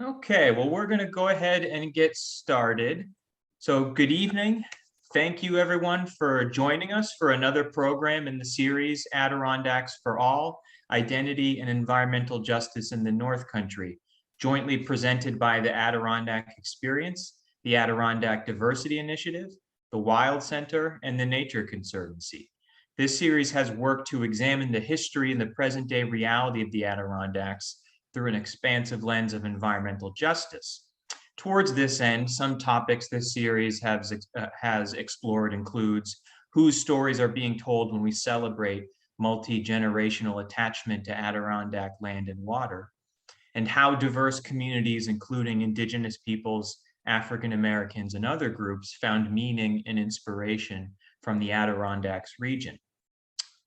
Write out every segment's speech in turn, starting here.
Okay, well, we're going to go ahead and get started. So good evening. Thank you everyone for joining us for another program in the series Adirondacks for All, Identity and Environmental Justice in the North Country, jointly presented by the Adirondack Experience, the Adirondack Diversity Initiative, the Wild Center, and the Nature Conservancy. This series has worked to examine the history and the present-day reality of the Adirondacks through an expansive lens of environmental justice. Towards this end, some topics this series has explored includes whose stories are being told when we celebrate multi-generational attachment to Adirondack land and water, and how diverse communities, including Indigenous peoples, African Americans, and other groups found meaning and inspiration from the Adirondacks region.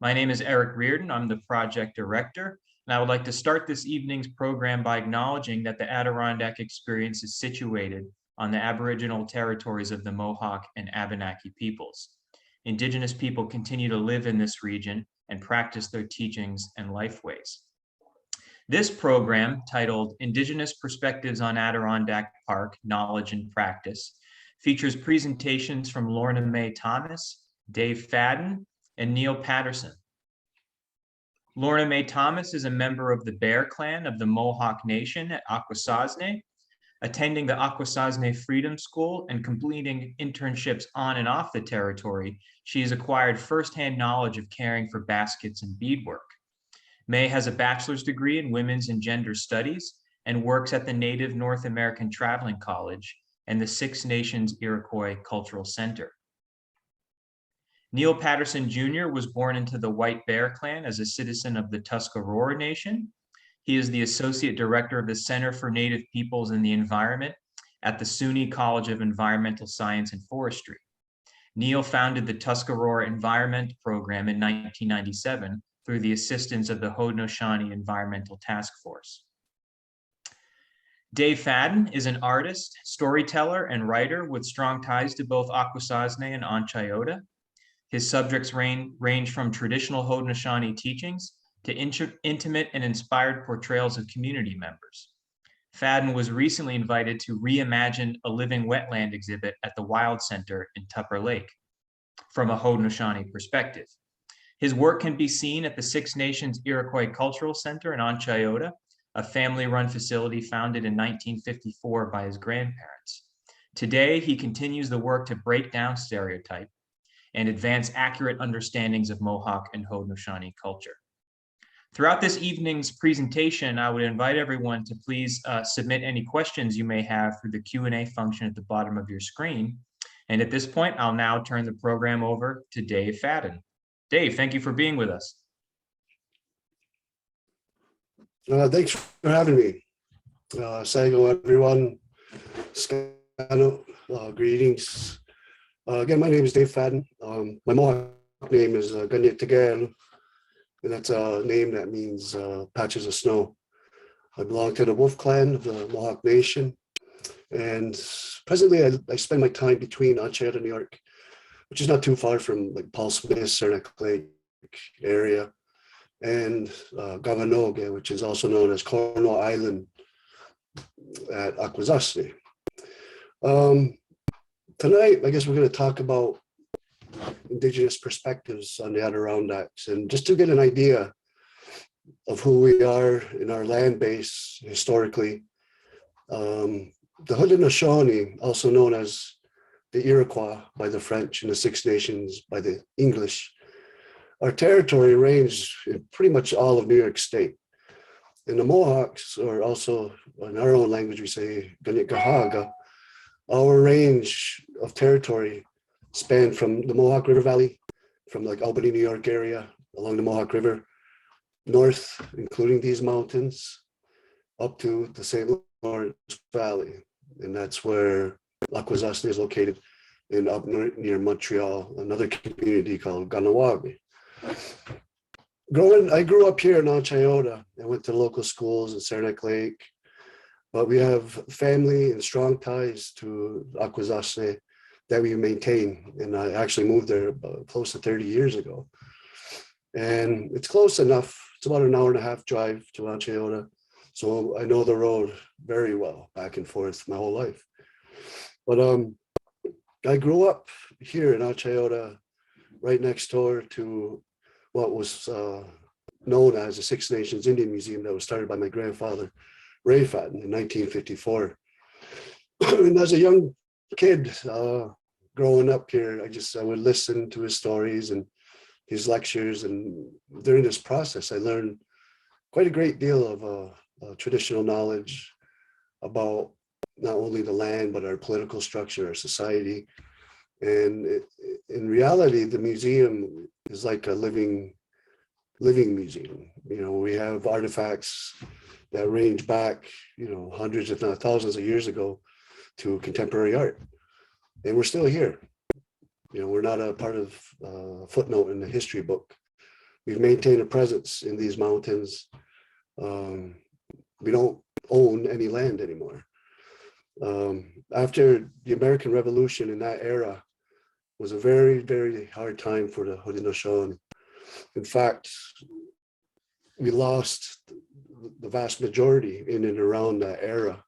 My name is Eric Reardon. I'm the project director. And I would like to start this evening's program by acknowledging that the Adirondack Experience is situated on the Aboriginal territories of the Mohawk and Abenaki peoples. Indigenous people continue to live in this region and practice their teachings and lifeways. This program, titled Indigenous Perspectives on Adirondack Park, Knowledge and Practice, features presentations from Lorna Mae Thomas, Dave Fadden, and Neil Patterson. Lorna Mae Thomas is a member of the Bear Clan of the Mohawk Nation at Akwesasne, attending the Akwesasne Freedom School and completing internships on and off the territory. She has acquired firsthand knowledge of caring for baskets and beadwork. Mae has a bachelor's degree in women's and gender studies and works at the Native North American Traveling College and the Six Nations Iroquois Cultural Center. Neil Patterson Jr. was born into the White Bear Clan as a citizen of the Tuscarora Nation. He is the Associate Director of the Center for Native Peoples and the Environment at the SUNY College of Environmental Science and Forestry. Neil founded the Tuscarora Environment Program in 1997 through the assistance of the Haudenosaunee Environmental Task Force. Dave Fadden is an artist, storyteller, and writer with strong ties to both Akwesasne and Onchayota. His subjects range from traditional Haudenosaunee teachings to intimate and inspired portrayals of community members. Fadden was recently invited to reimagine a living wetland exhibit at the Wild Center in Tupper Lake from a Haudenosaunee perspective. His work can be seen at the Six Nations Iroquois Cultural Center in Onchayota, a family-run facility founded in 1954 by his grandparents. Today, he continues the work to break down stereotype and advance accurate understandings of Mohawk and Haudenosaunee culture. Throughout this evening's presentation, I would invite everyone to please submit any questions you may have through the Q&A function at the bottom of your screen. And at this point, I'll now turn the program over to Dave Fadden. Dave, thank you for being with us. Thanks for having me. Sago, everyone. Scano, greetings. Again, my name is Dave Fadden. My Mohawk name is Kaniekehaka, and that's a name that means patches of snow. I belong to the Wolf Clan of the Mohawk Nation, and presently I spend my time between Onchayota, New York, which is not too far from like Paul Smith, Saranac Lake area, and Gavanoge, which is also known as Cornwall Island at Akwesasne. Tonight, I guess we're going to talk about Indigenous perspectives on the Adirondacks, and just to get an idea of who we are in our land base historically. The Haudenosaunee, also known as the Iroquois by the French and the Six Nations by the English, our territory ranged in pretty much all of New York State. And the Mohawks, or also in our own language, we say Kaniekehaka, our range of territory spanned from the Mohawk River Valley, from like Albany, New York area, along the Mohawk River, north, including these mountains, up to the St. Lawrence Valley. And that's where Akwesasne is located, and up near Montreal, another community called Kahnawake. I grew up here in Onchayota and went to local schools in Saranac Lake, but we have family and strong ties to Akwesasne that we maintain. And I actually moved there close to 30 years ago. And it's close enough. It's about an hour and a half drive to Onchayota. So I know the road very well, back and forth my whole life. But I grew up here in Achayota, right next door to what was known as the Six Nations Indian Museum that was started by my grandfather, Ray Fadden, in 1954. And as a young kid growing up here, I would listen to his stories and his lectures. And during this process, I learned quite a great deal of traditional knowledge about not only the land, but our political structure, our society. And in reality, the museum is like a living museum. You know, we have artifacts that range back, you know, hundreds, if not thousands of years ago to contemporary art. And we're still here. You know, we're not a part of a footnote in the history book. We've maintained a presence in these mountains. We don't own any land anymore. After the American Revolution in that era was a very, very hard time for the Haudenosaunee. In fact, we lost the vast majority in and around that era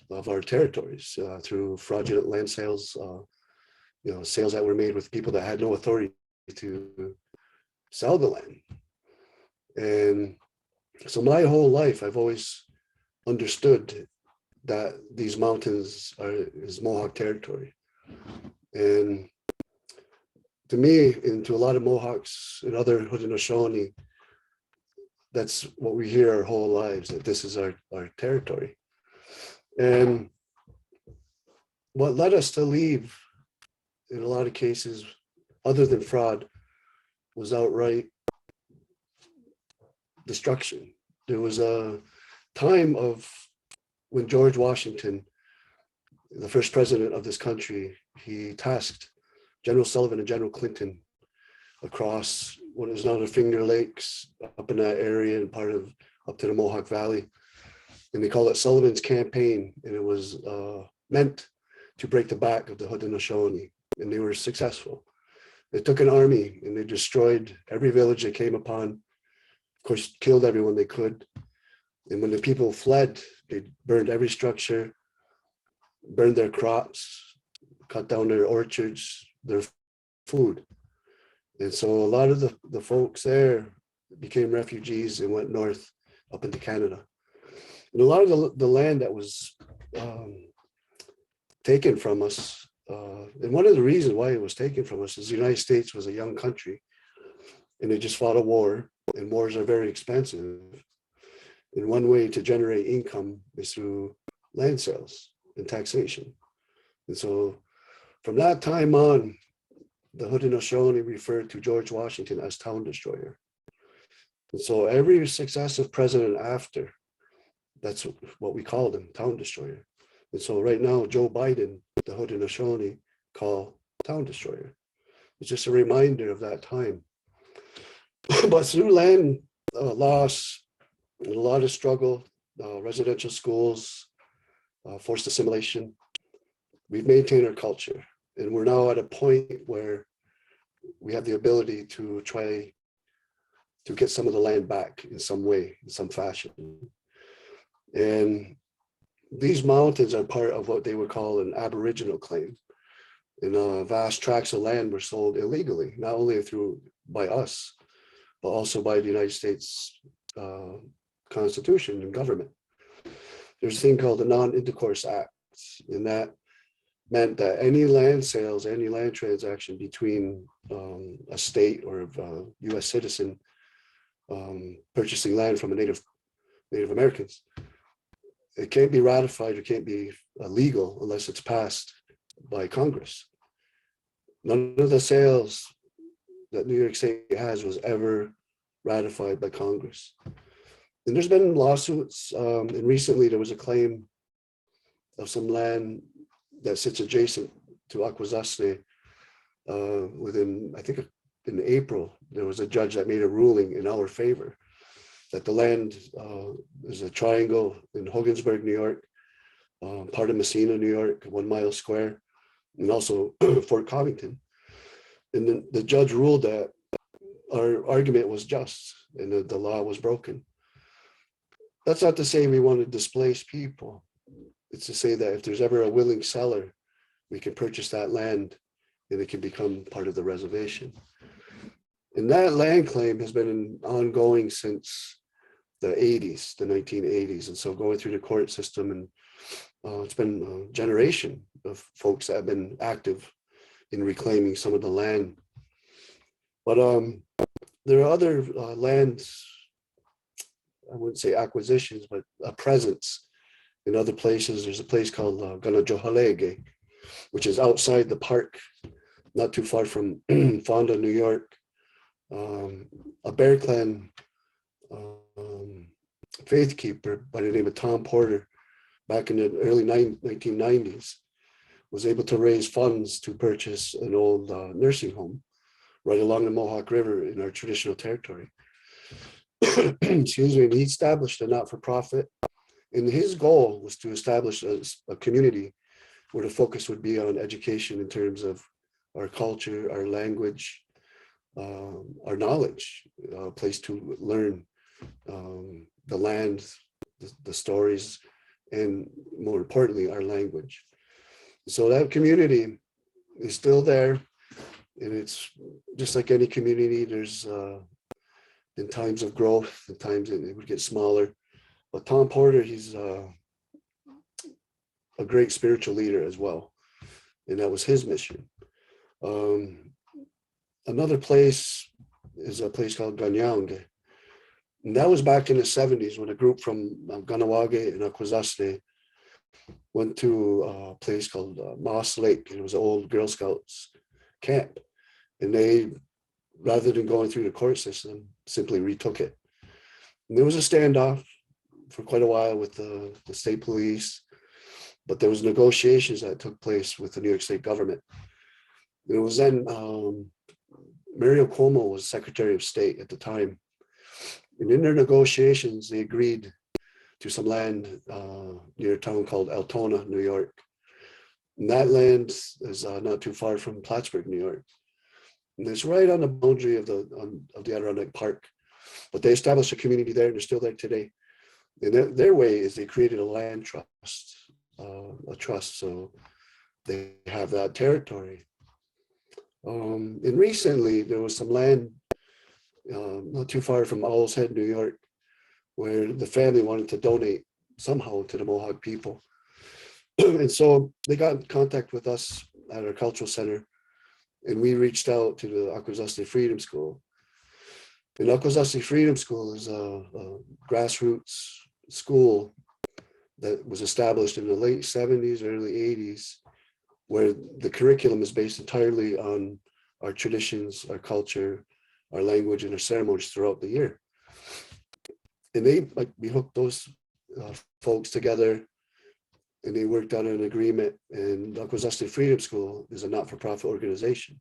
of our territories through fraudulent land sales, you know, sales that were made with people that had no authority to sell the land. And so my whole life, I've always understood that these mountains is Mohawk territory. And to me, and to a lot of Mohawks and other Haudenosaunee, that's what we hear our whole lives, that this is our territory. And what led us to leave, in a lot of cases, other than fraud, was outright destruction. There was a time of when George Washington, the first president of this country, he tasked General Sullivan and General Clinton across what is now the Finger Lakes, up in that area and part of up to the Mohawk Valley. And they call it Sullivan's Campaign. And it was meant to break the back of the Haudenosaunee. And they were successful. They took an army and they destroyed every village they came upon. Of course, killed everyone they could. And when the people fled, they burned every structure, burned their crops, cut down their orchards, their food. And so a lot of the folks there became refugees and went north up into Canada. And a lot of the land that was taken from us, and one of the reasons why it was taken from us is the United States was a young country and they just fought a war, and wars are very expensive. And one way to generate income is through land sales and taxation. And so from that time on, the Haudenosaunee referred to George Washington as town destroyer. And so every successive president after, that's what we called him, town destroyer. And so right now, Joe Biden, the Haudenosaunee, call town destroyer. It's just a reminder of that time. But through land loss, and a lot of struggle, residential schools, forced assimilation, we've maintained our culture. And we're now at a point where we have the ability to try to get some of the land back in some way, in some fashion. And these mountains are part of what they would call an Aboriginal claim. And vast tracts of land were sold illegally, not only by us, but also by the United States Constitution and government. There's a thing called the Non-Intercourse Act, and that meant that any land sales, any land transaction between a state or a US citizen purchasing land from a Native Americans, it can't be ratified or can't be legal unless it's passed by Congress. None of the sales that New York State has was ever ratified by Congress. And there's been lawsuits, and recently there was a claim of some land that sits adjacent to Akwesasne. Within, I think in April, there was a judge that made a ruling in our favor that the land is a triangle in Hogansburg, New York, part of Messina, New York, 1 mile square, and also Fort Covington. And then the judge ruled that our argument was just and the law was broken. That's not to say we want to displace people. It's to say that if there's ever a willing seller, we can purchase that land and it can become part of the reservation. And that land claim has been ongoing since the 80s, the 1980s. And so going through the court system, and it's been a generation of folks that have been active in reclaiming some of the land. But there are other lands, I wouldn't say acquisitions, but a presence in other places. There's a place called Kaniekehaka, which is outside the park, not too far from Fadden, New York. A Bear Clan faith keeper by the name of Tom Porter, back in the early 1990s, was able to raise funds to purchase an old nursing home right along the Mohawk River in our traditional territory. Excuse me. And he established a not-for-profit, and his goal was to establish a community where the focus would be on education in terms of our culture, our language, our knowledge, a place to learn the land, the stories, and more importantly, our language. So that community is still there, and it's just like any community. There's in times of growth, in times it would get smaller. But Tom Porter, he's a great spiritual leader as well, and that was his mission. Another place is a place called Kaniekehaka. And that was back in the 70s when a group from Kaniekeha and Akwesasne went to a place called Moss Lake, and it was an old Girl Scouts camp. And they, rather than going through the court system, simply retook it. And there was a standoff for quite a while with the state police, but there was negotiations that took place with the New York State government. And it was then Mario Cuomo was Secretary of State at the time. And in their negotiations, they agreed to some land near a town called Altona, New York. And that land is not too far from Plattsburgh, New York. And it's right on the boundary of the Adirondack Park. But they established a community there, and they're still there today. And their way is they created a land trust, a trust, so they have that territory. And recently, there was some land not too far from Owl's Head, New York, where the family wanted to donate somehow to the Mohawk people. And so they got in contact with us at our cultural center, and we reached out to the Akwesasne Freedom School. And Akwesasne Freedom School is a grassroots school that was established in the late 70s, early 80s, where the curriculum is based entirely on our traditions, our culture, our language, and our ceremonies throughout the year. And we hooked those folks together, and they worked out an agreement. And Akwesasne Freedom School is a not-for-profit organization.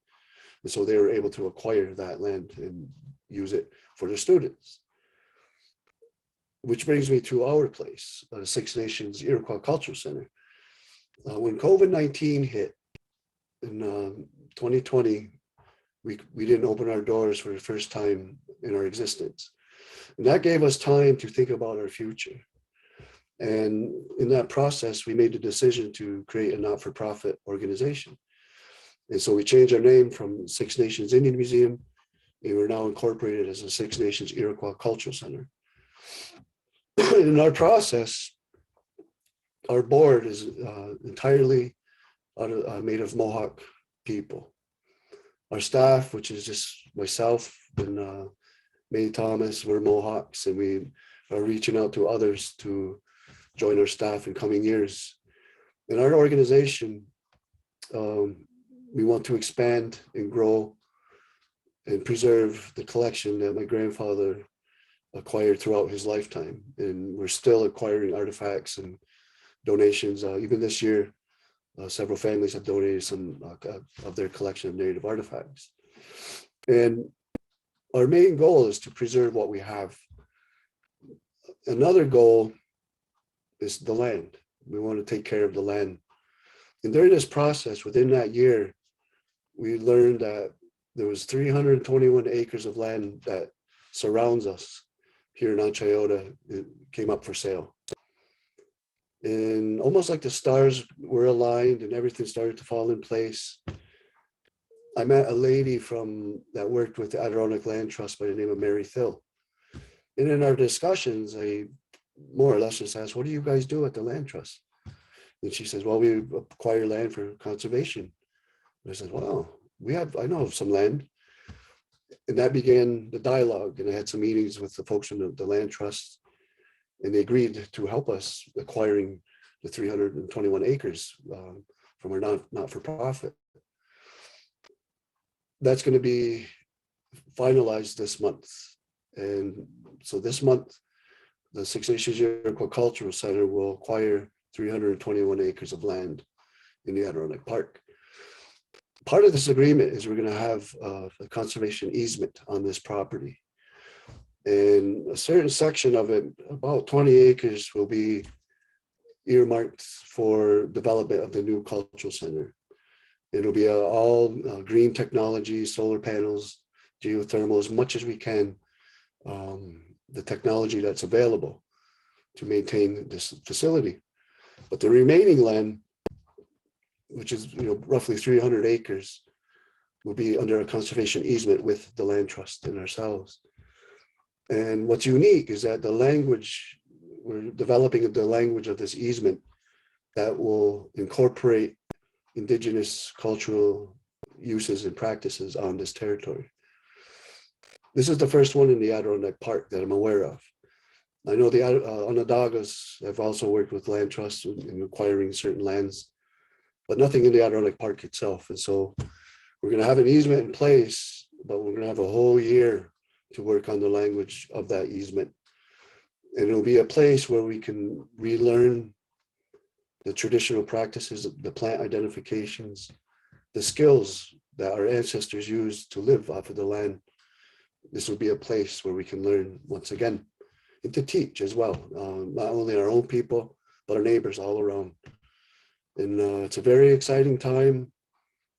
And so they were able to acquire that land and use it for their students. Which brings me to our place, Six Nations Iroquois Cultural Center. When COVID-19 hit in 2020, we didn't open our doors for the first time in our existence. And that gave us time to think about our future. And in that process, we made the decision to create a not-for-profit organization. And so we changed our name from Six Nations Indian Museum, and we're now incorporated as a Six Nations Iroquois Cultural Center. In our process, our board is entirely made of Mohawk people. Our staff, which is just myself and Mae Thomas, we're Mohawks, and we are reaching out to others to join our staff in coming years. In our organization, we want to expand and grow and preserve the collection that my grandfather acquired throughout his lifetime. And we're still acquiring artifacts and donations. Even this year, several families have donated some of their collection of native artifacts. And our main goal is to preserve what we have. Another goal is the land. We want to take care of the land. And during this process, within that year, we learned that there was 321 acres of land that surrounds us here in Ontario, it came up for sale. And almost like the stars were aligned and everything started to fall in place, I met a lady that worked with the Adirondack Land Trust by the name of Mary Thill. And in our discussions, I more or less just asked, what do you guys do at the land trust? And she says, well, we acquire land for conservation. And I said, well, I know of some land. And that began the dialogue. And I had some meetings with the folks from the land trust, and they agreed to help us acquiring the 321 acres from our not-for-profit. That's going to be finalized this month. And so this month, the Six Nations Iroquois Cultural Center will acquire 321 acres of land in the Adirondack Park. Part of this agreement is we're going to have a conservation easement on this property. And a certain section of it, about 20 acres, will be earmarked for development of the new cultural center. It'll be all green technology, solar panels, geothermal, as much as we can, the technology that's available to maintain this facility. But the remaining land, which is roughly 300 acres, will be under a conservation easement with the land trust and ourselves. And what's unique is that the language, we're developing the language of this easement that will incorporate Indigenous cultural uses and practices on this territory. This is the first one in the Adirondack Park that I'm aware of. I know the Onondagas have also worked with land trusts in acquiring certain lands, but nothing in the Adirondack Park itself. And so we're going to have an easement in place, but we're going to have a whole year to work on the language of that easement. And it'll be a place where we can relearn the traditional practices, the plant identifications, the skills that our ancestors used to live off of the land. This will be a place where we can learn once again and to teach as well, not only our own people, but our neighbors all around. And it's a very exciting time.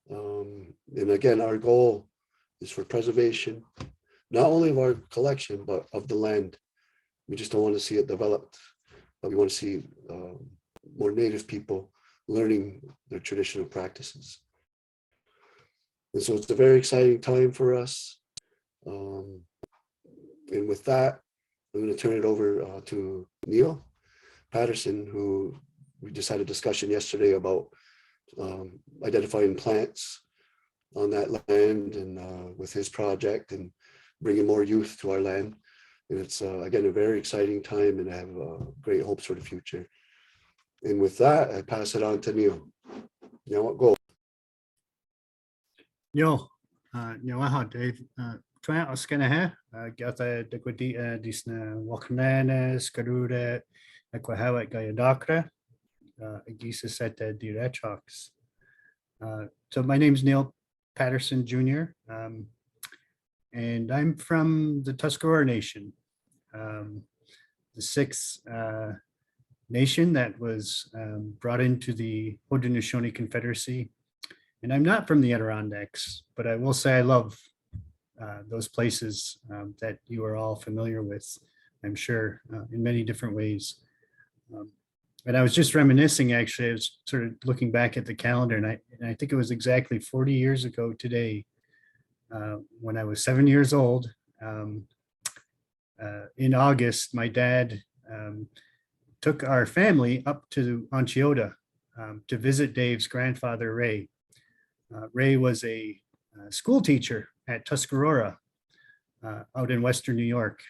And again, our goal is for preservation, not only of our collection, but of the land. We just don't want to see it developed, but we want to see more Native people learning their traditional practices. And so it's a very exciting time for us. And with that, I'm going to turn it over to Neil Patterson, who we just had a discussion yesterday about identifying plants on that land and with his project and bringing more youth to our land. And it's, again, a very exciting time, and I have great hopes for the future. And with that, I pass it on to Neil. Go. Yo, aha, Dave. Twa osgana he, gata de gwedi disna wachnana, skarura, aquahawat gayadakra, agisa seta direchaks. So my name's Neil Patterson Jr. And I'm from the Tuscarora Nation, the sixth nation that was brought into the Haudenosaunee Confederacy. And I'm not from the Adirondacks, but I will say I love those places that you are all familiar with, I'm sure, in many different ways. And I was just reminiscing, actually, I was sort of looking back at the calendar, and I think it was exactly 40 years ago today, when I was 7 years old. In August, my dad took our family up to Ontario to visit Dave's grandfather, Ray. Ray was a school teacher at Tuscarora out in Western New York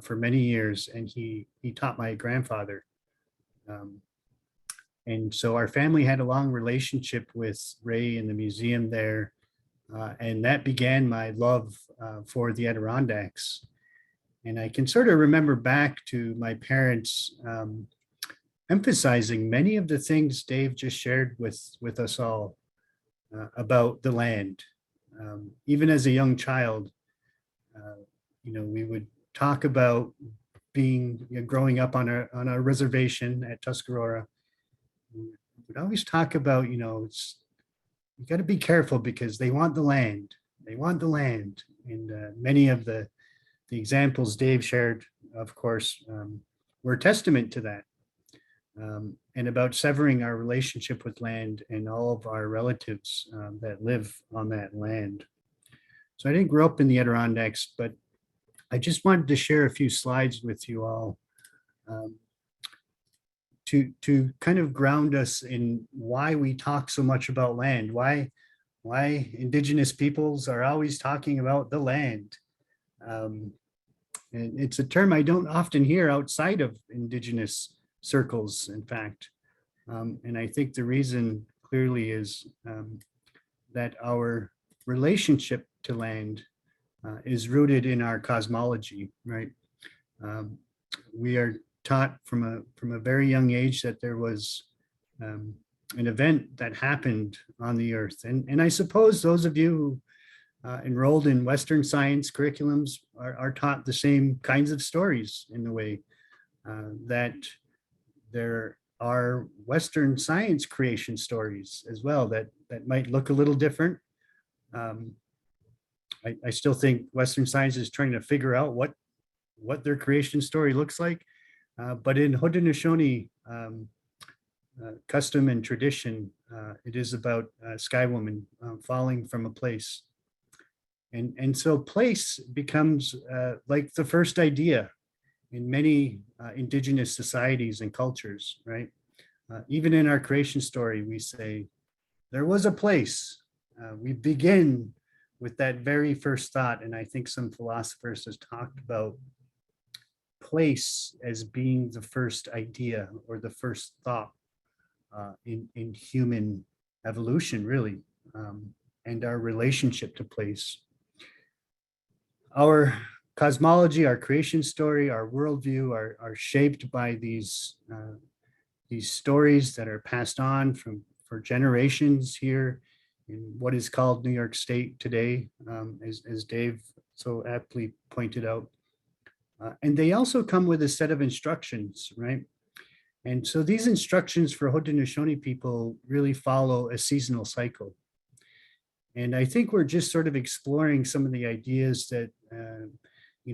for many years, and he taught my grandfather. And so our family had a long relationship with Ray in the museum there, and that began my love for the Adirondacks. And I can sort of remember back to my parents emphasizing many of the things Dave just shared with us all about the land. Even as a young child, we would talk about growing up on a reservation at Tuscarora. We'd always talk about, you got to be careful because they want the land. They want the land. And many of the examples Dave shared of course, were testament to that. And about severing our relationship with land and all of our relatives that live on that land. So I didn't grow up in the Adirondacks, but I just wanted to share a few slides with you all to kind of ground us in why we talk so much about land, why Indigenous peoples are always talking about the land. And it's a term I don't often hear outside of Indigenous circles, in fact. And I think the reason clearly is that our relationship to land is rooted in our cosmology, right? We are taught from a very young age that there was an event that happened on the earth. And I suppose those of you who enrolled in Western science curriculums are taught the same kinds of stories in a way that there are Western science creation stories as well that might look a little different. I still think Western science is trying to figure out what their creation story looks like. But in Haudenosaunee custom and tradition, it is about Sky Woman falling from a place. And so place becomes like the first idea in many Indigenous societies and cultures, right? Even in our creation story, we say, there was a place. We begin with that very first thought. And I think some philosophers have talked about place as being the first idea or the first thought in human evolution, really, and our relationship to place. Our cosmology, our creation story, our worldview are shaped by these stories that are passed on for generations here in what is called New York State today, as Dave so aptly pointed out. And they also come with a set of instructions, right? And so these instructions for Haudenosaunee people really follow a seasonal cycle. And I think we're just sort of exploring some of the ideas that,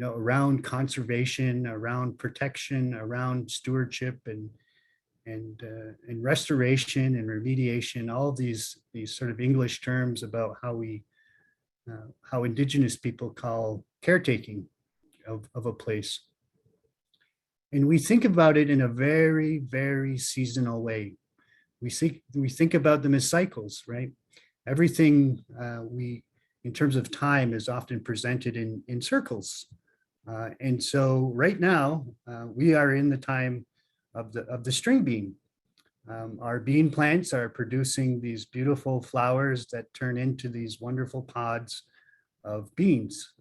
around conservation, around protection, around stewardship and restoration and remediation, all of these sort of English terms about how Indigenous people call caretaking of a place. And we think about it in a very, very seasonal way. We think about them as cycles, right? Everything in terms of time, is often presented in circles. And so right now, we are in the time of the string bean. Our bean plants are producing these beautiful flowers that turn into these wonderful pods of beans.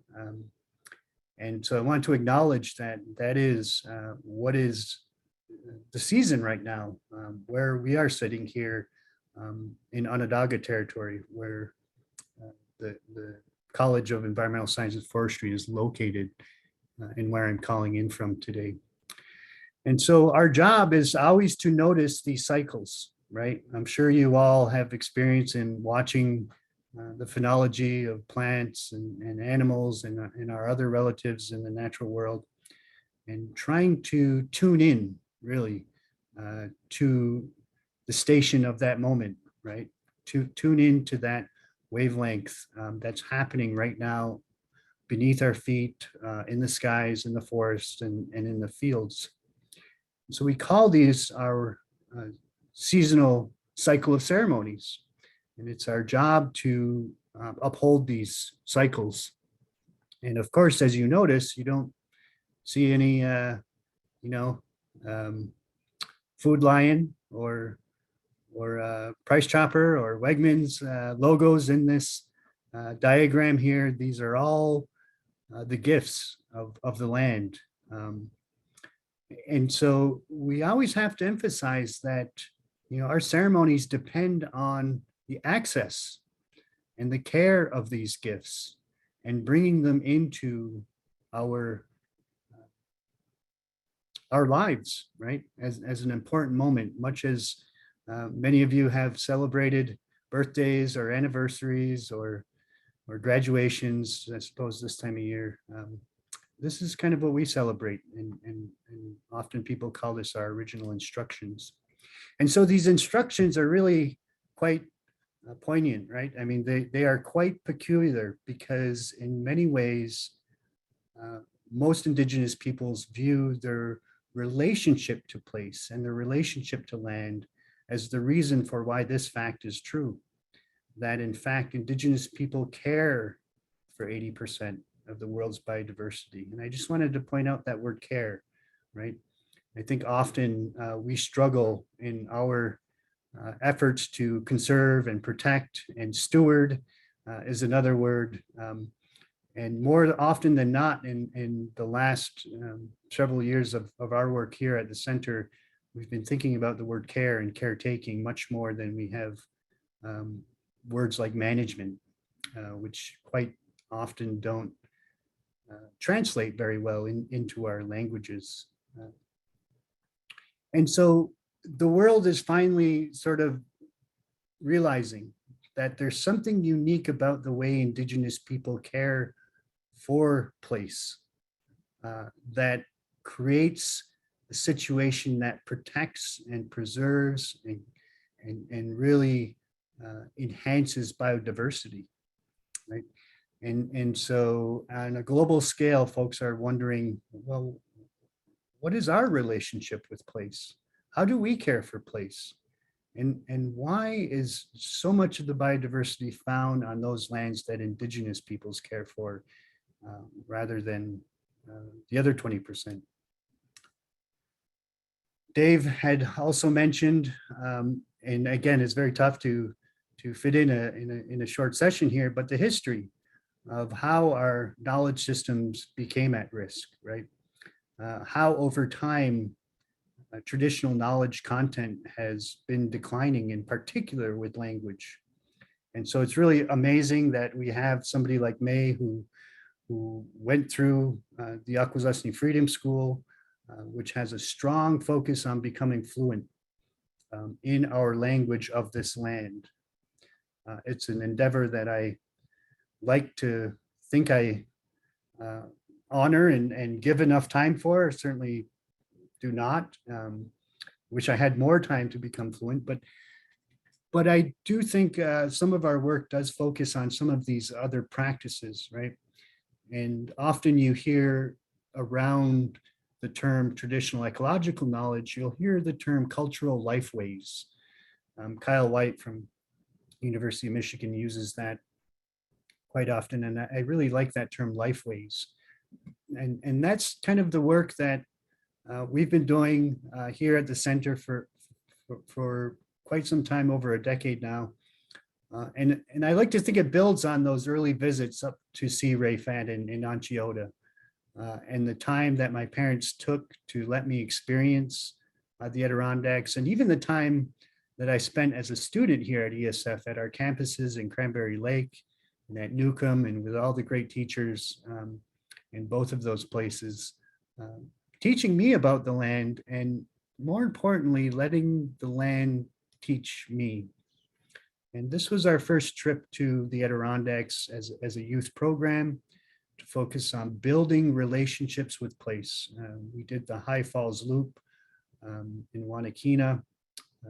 And so I want to acknowledge that is what is the season right now, where we are sitting here in Onondaga territory, where the College of Environmental Science and Forestry is located, and where I'm calling in from today. And so our job is always to notice these cycles, right? I'm sure you all have experience in watching the phenology of plants and animals and our other relatives in the natural world, and trying to tune in really to the station of that moment, right? To tune into that wavelength that's happening right now beneath our feet, in the skies, in the forest, and in the fields. So we call these our seasonal cycle of ceremonies. And it's our job to uphold these cycles. And of course, as you notice, you don't see any, Food Lion or Price Chopper or Wegmans logos in this diagram here. These are all the gifts of the land. And so we always have to emphasize that, our ceremonies depend on the access and the care of these gifts and bringing them into our lives, right? As an important moment, much as many of you have celebrated birthdays or anniversaries or graduations, I suppose this time of year. this is kind of what we celebrate, and often people call this our original instructions. And so these instructions are really quite poignant, right? I mean, they are quite peculiar because in many ways, most Indigenous peoples view their relationship to place and their relationship to land as the reason for why this fact is true. That in fact, Indigenous people care for 80% of the world's biodiversity. And I just wanted to point out that word care, right? I think often we struggle in our efforts to conserve and protect, and steward is another word. And more often than not, in the last several years of our work here at the center, we've been thinking about the word care and caretaking much more than we have words like management, which quite often don't translate very well into our languages. And so the world is finally sort of realizing that there's something unique about the way Indigenous people care for place that creates a situation that protects and preserves and really enhances biodiversity, right? And so on a global scale, folks are wondering, well, what is our relationship with place? How do we care for place? And why is so much of the biodiversity found on those lands that Indigenous peoples care for rather than the other 20%? Dave had also mentioned, and again, it's very tough to fit in a short session here, but the history of how our knowledge systems became at risk, right? How over time traditional knowledge content has been declining, in particular with language. And so it's really amazing that we have somebody like Mae who went through the Akwesasne Freedom School, which has a strong focus on becoming fluent in our language of this land. It's an endeavor that I like to think I honor and give enough time for. Certainly do not. Wish I had more time to become fluent, but I do think some of our work does focus on some of these other practices, right? And often you hear around the term traditional ecological knowledge, you'll hear the term cultural lifeways. Kyle White from University of Michigan uses that quite often, and I really like that term, lifeways. And that's kind of the work that we've been doing here at the center for quite some time, over a decade now. And I like to think it builds on those early visits up to see Ray Fadden in Onchioda, and the time that my parents took to let me experience the Adirondacks, and even the time that I spent as a student here at ESF at our campuses in Cranberry Lake and at Newcomb, and with all the great teachers in both of those places, teaching me about the land, and more importantly, letting the land teach me. And this was our first trip to the Adirondacks as a youth program to focus on building relationships with place. We did the High Falls Loop in Wanakina,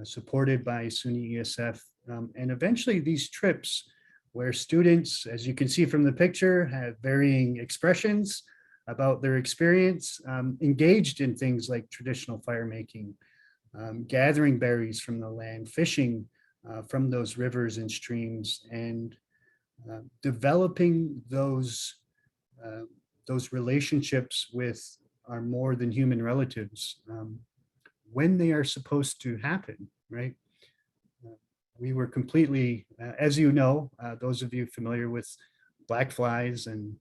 supported by SUNY ESF. And eventually these trips where students, as you can see from the picture, have varying expressions about their experience, engaged in things like traditional fire making, gathering berries from the land, fishing from those rivers and streams, and developing those relationships with our more than human relatives when they are supposed to happen, right? We were completely, as you know, those of you familiar with black flies and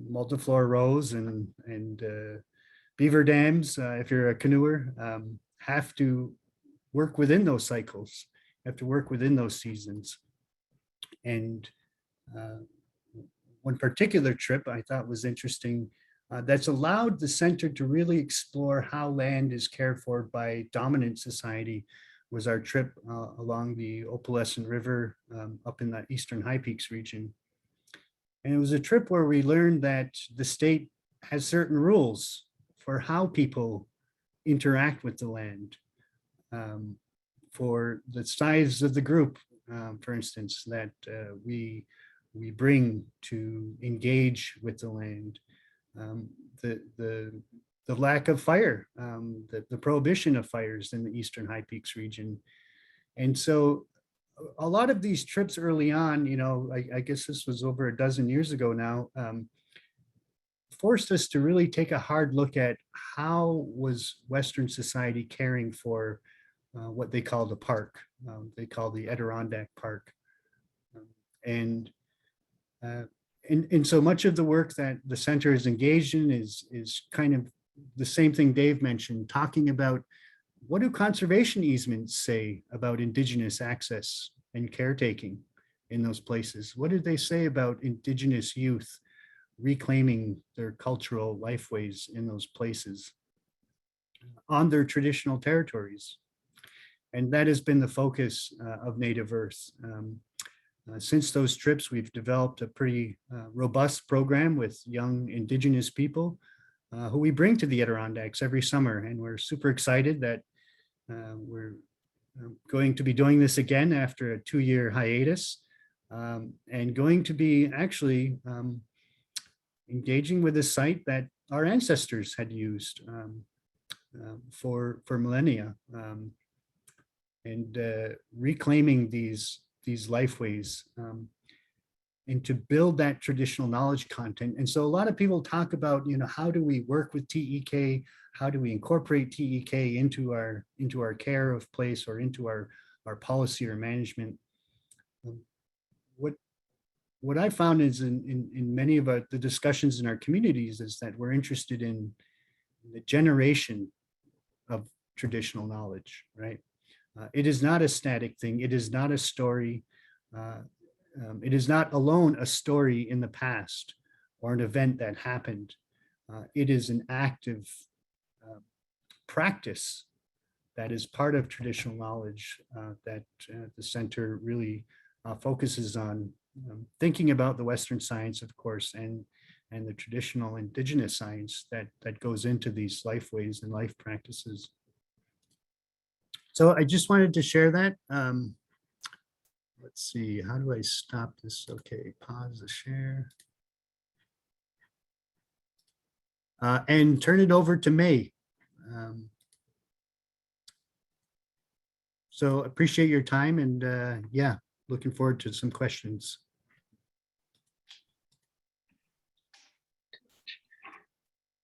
multiflora rows and beaver dams, if you're a canoeer, have to work within those cycles, have to work within those seasons. And one particular trip I thought was interesting, that's allowed the center to really explore how land is cared for by dominant society, was our trip along the Opalescent River up in the Eastern High Peaks region. And it was a trip where we learned that the state has certain rules for how people interact with the land. For the size of the group, for instance, that we bring to engage with the land, the lack of fire, the prohibition of fires in the Eastern High Peaks region. And so a lot of these trips early on, you know, I guess this was over a dozen years ago now, forced us to really take a hard look at how was Western society caring for what they call the park. They call the Adirondack Park. And so much of the work that the center is engaged in is kind of the same thing Dave mentioned, talking about what do conservation easements say about Indigenous access and caretaking in those places? What did they say about Indigenous youth reclaiming their cultural lifeways in those places on their traditional territories? And that has been the focus of Native Earth. Since those trips, we've developed a pretty robust program with young Indigenous people who we bring to the Adirondacks every summer. And we're super excited that we're going to be doing this again after a 2-year hiatus, and going to be actually engaging with a site that our ancestors had used for millennia, and reclaiming these lifeways, and to build that traditional knowledge content. And so a lot of people talk about, you know, how do we work with TEK? How do we incorporate TEK into our care of place or into our policy or management? What I found is in many of the discussions in our communities is that we're interested in the generation of traditional knowledge, right? It is not a static thing. It is not a story. It is not alone a story in the past or an event that happened. It is an active practice that is part of traditional knowledge that the center really focuses on, thinking about the Western science, of course, and the traditional Indigenous science that goes into these lifeways and life practices. So I just wanted to share that. Let's see, how do I stop this? Okay, pause the share. And turn it over to May. So appreciate your time, and yeah, looking forward to some questions.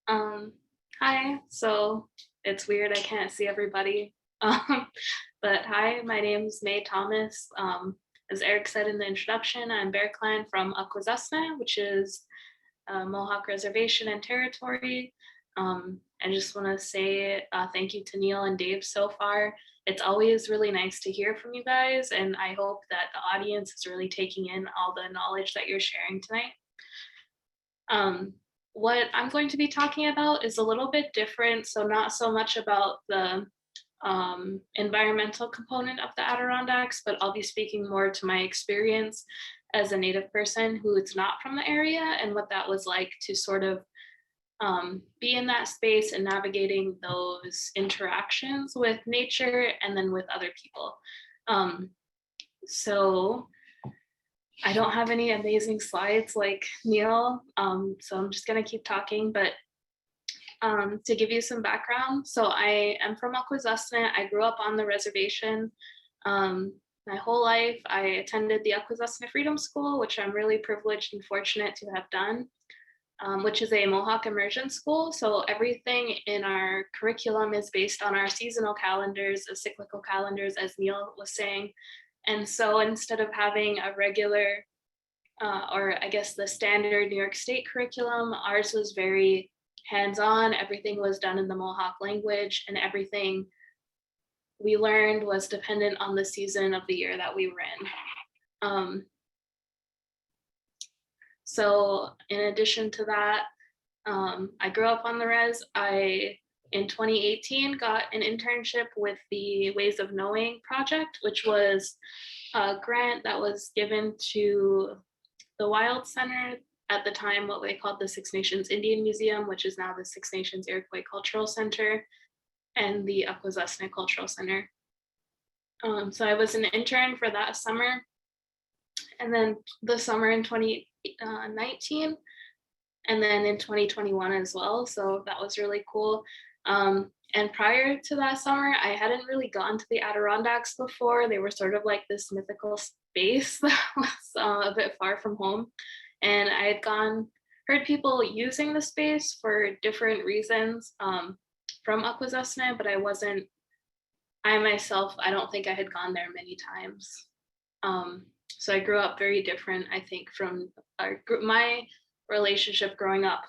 Hi, so it's weird, I can't see everybody. But hi, my name's Mae Thomas. As Eric said in the introduction, I'm Bear Clan from Akwesasne, which is Mohawk reservation and territory. I just want to say thank you to Neil and Dave so far. It's always really nice to hear from you guys, and I hope that the audience is really taking in all the knowledge that you're sharing tonight. What I'm going to be talking about is a little bit different, so not so much about the environmental component of the Adirondacks, but I'll be speaking more to my experience as a Native person who is not from the area and what that was like to sort of be in that space and navigating those interactions with nature and then with other people. So I don't have any amazing slides like Neil, so I'm just gonna keep talking, but to give you some background, so I am from Akwesasne. I grew up on the reservation. My whole life, I attended the Akwesasne Freedom School, which I'm really privileged and fortunate to have done, which is a Mohawk immersion school. So everything in our curriculum is based on our seasonal calendars, cyclical calendars, as Neil was saying. And so instead of having a regular, or I guess the standard New York State curriculum, ours was very hands-on. Everything was done in the Mohawk language, and everything we learned was dependent on the season of the year that we were in. So in addition to that, I grew up on the res. In 2018, got an internship with the Ways of Knowing project, which was a grant that was given to the Wild Center, at the time what they called the Six Nations Indian Museum, which is now the Six Nations Iroquois Cultural Center, and the Akwesasne Cultural Center. So I was an intern for that summer. And then the summer in 2019, and then in 2021 as well. So that was really cool. And prior to that summer, I hadn't really gone to the Adirondacks before. They were sort of like this mythical space that was a bit far from home. And I had heard people using the space for different reasons from Akwesasne, but I myself, I don't think I had gone there many times. So I grew up very different, I think, from my relationship growing up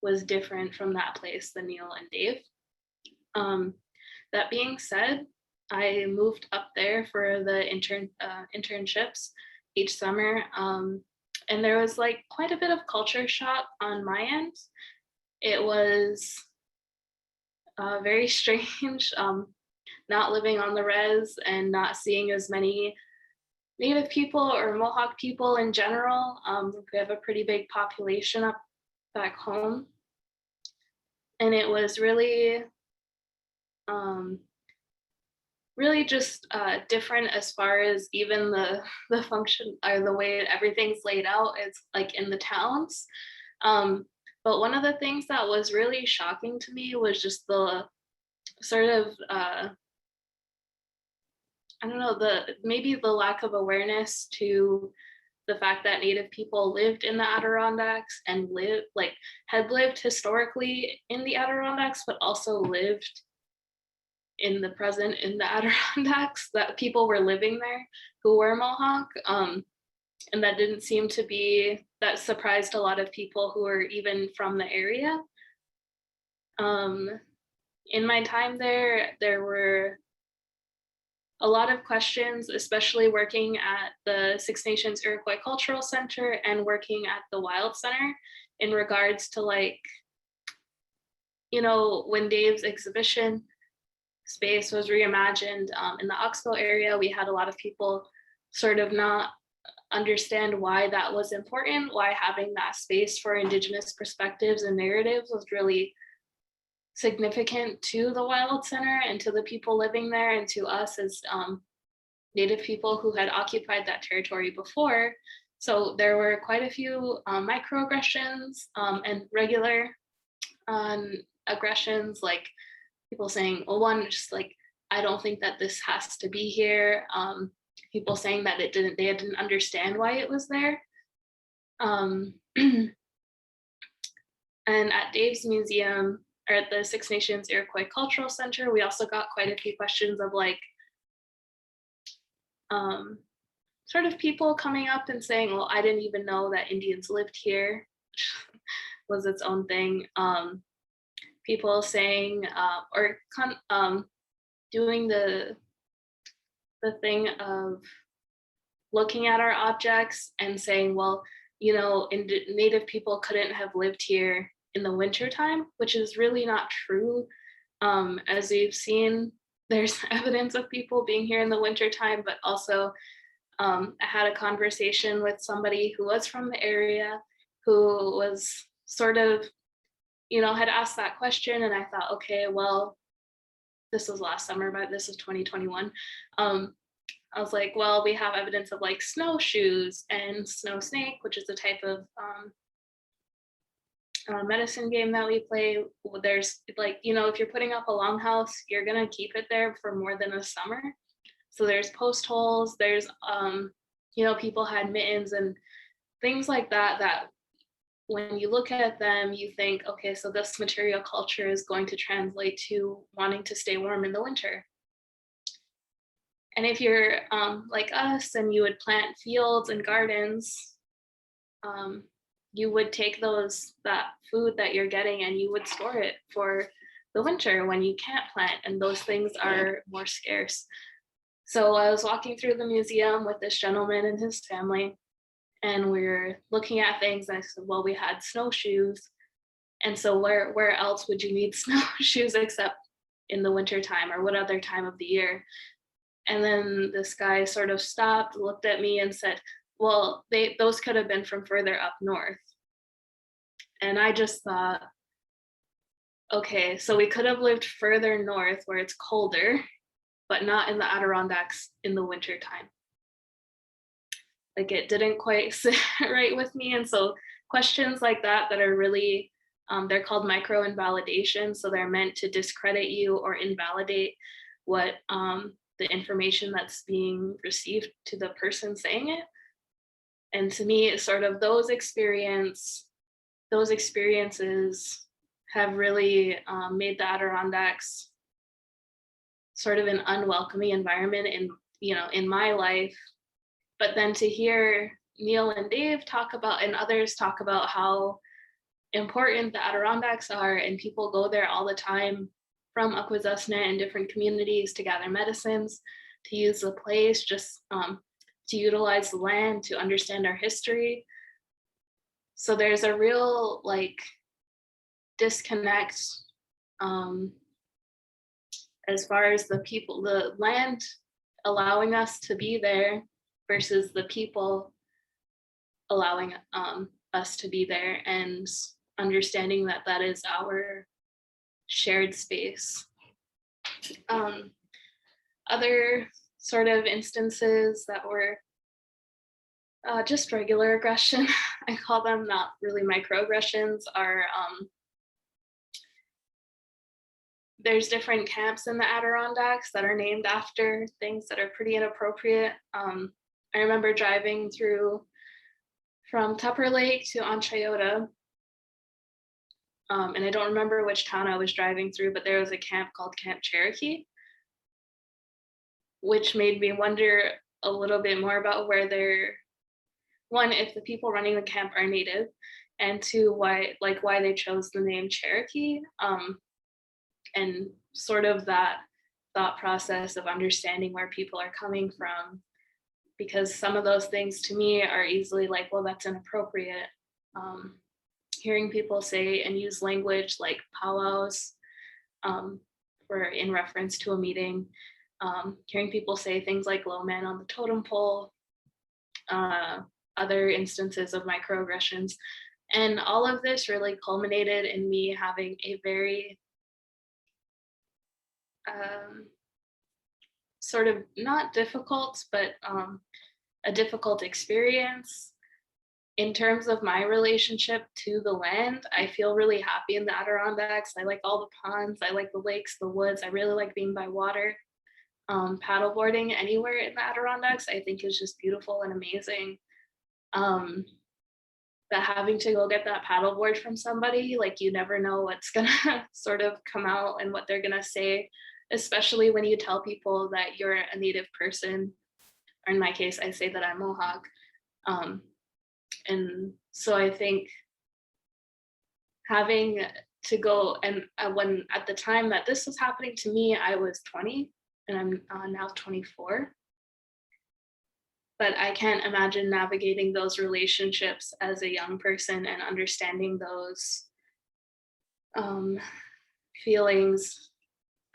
was different from that place than Neil and Dave. That being said, I moved up there for the internships each summer. And there was like quite a bit of culture shock on my end. It was very strange, not living on the res and not seeing as many Native people or Mohawk people in general. We have a pretty big population up back home. And it was really, really just different as far as even the function or the way everything's laid out. It's like in the towns. But one of the things that was really shocking to me was just the sort of, I don't know, maybe the lack of awareness to the fact that Native people lived in the Adirondacks and had lived historically in the Adirondacks, but also lived in the present in the Adirondacks, that people were living there who were Mohawk. And that didn't seem to be, that surprised a lot of people who were even from the area. In my time there were a lot of questions, especially working at the Six Nations Iroquois Cultural Center and working at the Wild Center in regards to like, you know, when Dave's exhibition space was reimagined in the Oxbow area, we had a lot of people sort of not understand why that was important, why having that space for Indigenous perspectives and narratives was really significant to the Wild Center and to the people living there and to us as Native people who had occupied that territory before. So there were quite a few microaggressions and regular aggressions, like people saying, well, one, just like, I don't think that this has to be here. People saying that they didn't understand why it was there. And at Dave's museum, or at the Six Nations Iroquois Cultural Center, we also got quite a few questions of like, sort of people coming up and saying, well, I didn't even know that Indians lived here, was its own thing. People saying, doing the thing of looking at our objects and saying, well, you know, Native people couldn't have lived here in the winter time, which is really not true. As we've seen, there's evidence of people being here in the winter time, but also I had a conversation with somebody who was from the area who was sort of, you know, had asked that question, and I thought, okay, well, this was last summer, but this is 2021. I was like, well, we have evidence of like snowshoes and snow snake, which is a type of medicine game that we play. There's like, you know, if you're putting up a longhouse, you're gonna keep it there for more than a summer. So there's post holes, there's, you know, people had mittens and things like that, that when you look at them, you think, okay, so this material culture is going to translate to wanting to stay warm in the winter. And if you're like us and you would plant fields and gardens, you would take that food that you're getting and you would store it for the winter when you can't plant, and those things are more scarce. So I was walking through the museum with this gentleman and his family, and we were looking at things, and I said, well, we had snowshoes. And so where else would you need snowshoes except in the winter time, or what other time of the year? And then this guy sort of stopped, looked at me and said, well, those could have been from further up north. And I just thought, okay, so we could have lived further north where it's colder, but not in the Adirondacks in the winter time. Like, it didn't quite sit right with me. And so questions like that are really, they're called micro invalidation. So they're meant to discredit you or invalidate what the information that's being received to the person saying it. And to me, it's sort of those experiences have really made the Adirondacks sort of an unwelcoming environment in my life. But then to hear Neil and Dave talk about, and others talk about how important the Adirondacks are, and people go there all the time from Akwesasne and different communities to gather medicines, to use the place, just to utilize the land, to understand our history. So there's a real disconnect as far as the land allowing us to be there versus the people allowing us to be there, and understanding that that is our shared space. Other sort of instances that were just regular aggression, I call them, not really microaggressions, are there's different camps in the Adirondacks that are named after things that are pretty inappropriate. I remember driving through from Tupper Lake to Onchayota, and I don't remember which town I was driving through, but there was a camp called Camp Cherokee, which made me wonder a little bit more about where one, if the people running the camp are Native, and two, why they chose the name Cherokee, and sort of that thought process of understanding where people are coming from, because some of those things to me are easily like, well, that's inappropriate. Hearing people say and use language like powwows for in reference to a meeting, hearing people say things like low man on the totem pole, other instances of microaggressions. And all of this really culminated in me having a very sort of not difficult, but a difficult experience in terms of my relationship to the land. I feel really happy in the Adirondacks. I like all the ponds, I like the lakes, the woods. I really like being by water. Paddleboarding anywhere in the Adirondacks, I think, is just beautiful and amazing. But having to go get that paddleboard from somebody, like, you never know what's gonna sort of come out and what they're gonna say, especially when you tell people that you're a Native person, or in my case, I say that I'm Mohawk. And so I think having to go, and when at the time that this was happening to me, I was 20 and I'm now 24. But I can't imagine navigating those relationships as a young person and understanding those feelings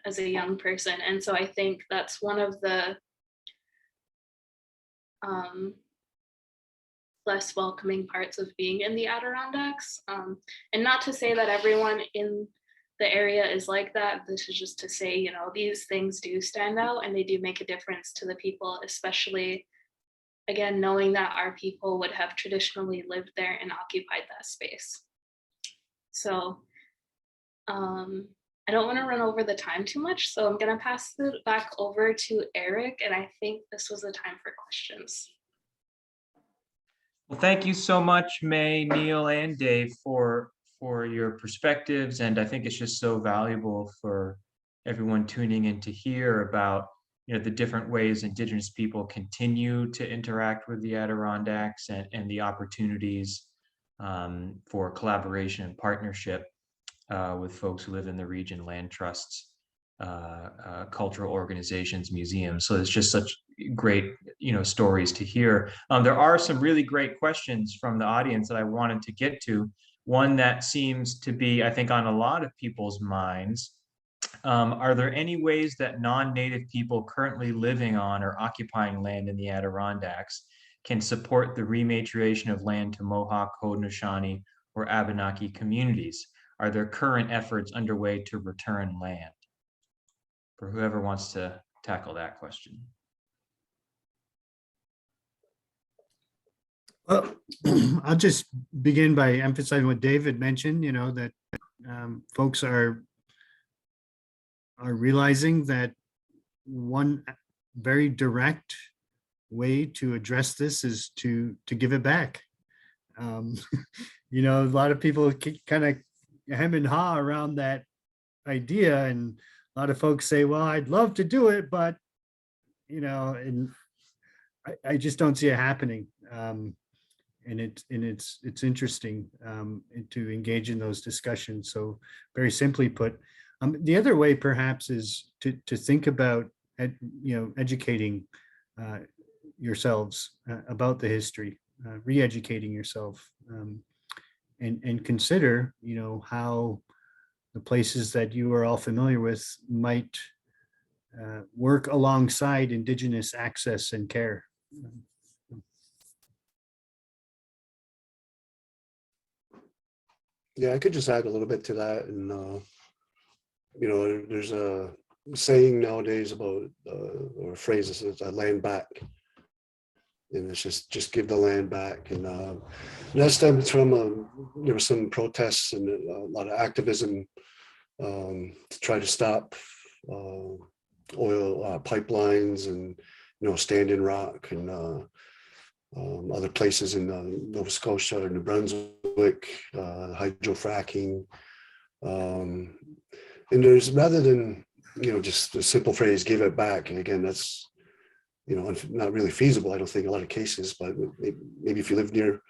as a young person. And so I think that's one of the less welcoming parts of being in the Adirondacks. And not to say that everyone in the area is like that. This is just to say, these things do stand out and they do make a difference to the people, especially, again, knowing that our people would have traditionally lived there and occupied that space. So I don't want to run over the time too much, so I'm going to pass it back over to Eric, and I think this was the time for questions. Well, thank you so much, May, Neil, and Dave for your perspectives. And I think it's just so valuable for everyone tuning in to hear about the different ways Indigenous people continue to interact with the Adirondacks, and the opportunities for collaboration and partnership with folks who live in the region, land trusts, cultural organizations, museums. So it's just such great, stories to hear. There are some really great questions from the audience that I wanted to get to. One that seems to be, I think, on a lot of people's minds. Are there any ways that non-Native people currently living on or occupying land in the Adirondacks can support the rematriation of land to Mohawk, Haudenosaunee, or Abenaki communities? Are there current efforts underway to return land? For whoever wants to tackle that question. Well, I'll just begin by emphasizing what David mentioned, that folks are realizing that one very direct way to address this is to give it back. A lot of people kind of hem and haw around that idea, and a lot of folks say, well, I'd love to do it, but and I just don't see it happening. And it's interesting to engage in those discussions. So very simply put, the other way perhaps is to think about educating yourselves about the history, re-educating yourself, and consider how the places that you are all familiar with might work alongside Indigenous access and care. Yeah, I could just add a little bit to that. And, there's a saying nowadays about, or a phrase that says land back. And it's just give the land back. And that stems from, there were some protests and a lot of activism to try to stop oil pipelines and, Standing Rock and other places in Nova Scotia or New Brunswick, hydrofracking. And there's, rather than, just a simple phrase, give it back. And again, that's, not really feasible, I don't think, in a lot of cases, but maybe if you live near